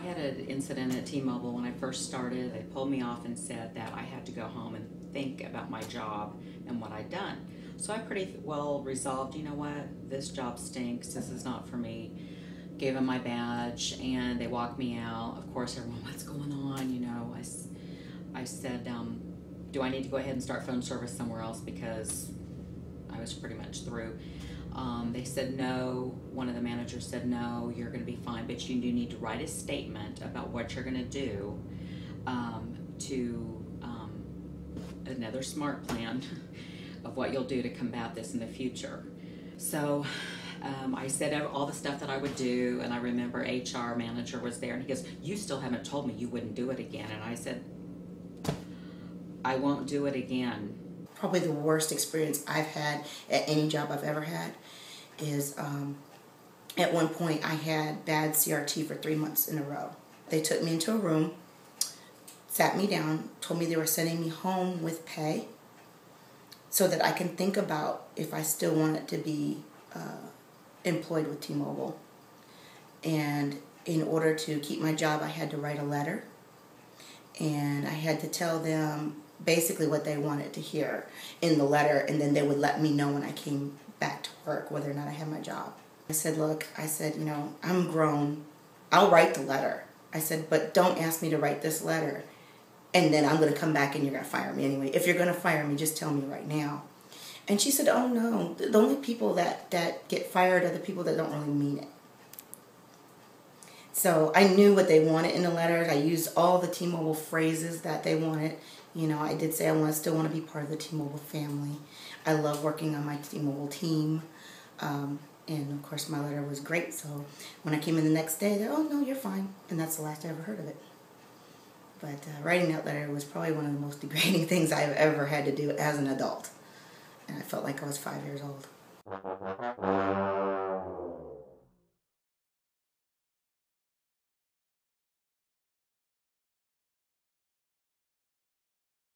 had an incident at T-Mobile when I first started. They pulled me off and said that I had to go home and think about my job and what I'd done. So I pretty well resolved, you know what, this job stinks, this is not for me. Gave them my badge and they walked me out. Of course, everyone, what's going on? You know, I said, do I need to go ahead and start phone service somewhere else because I was pretty much through. They said no. One of the managers said no, you're going to be fine, but you do need to write a statement about what you're going to do to another SMART plan of what you'll do to combat this in the future. So I said all the stuff that I would do, and I remember HR manager was there and he goes, you still haven't told me you wouldn't do it again. And I said, I won't do it again. Probably the worst experience I've had at any job I've ever had is at one point I had bad CRT for 3 months in a row. They took me into a room, sat me down, told me they were sending me home with pay so that I can think about if I still wanted to be employed with T-Mobile. And in order to keep my job, I had to write a letter. And I had to tell them basically what they wanted to hear in the letter, and then they would let me know when I came back to work whether or not I had my job. I said, look, you know, I'm grown. I'll write the letter. I said, but don't ask me to write this letter, and then I'm going to come back and you're going to fire me anyway. If you're going to fire me, just tell me right now. And she said, oh, no, the only people that get fired are the people that don't really mean it. So I knew what they wanted in the letters. I used all the T-Mobile phrases that they wanted. You know, I did say I still want to be part of the T-Mobile family. I love working on my T-Mobile team. And, of course, my letter was great. So when I came in the next day, they oh, no, you're fine. And that's the last I ever heard of it. But writing that letter was probably one of the most degrading things I've ever had to do as an adult. And I felt like I was 5 years old.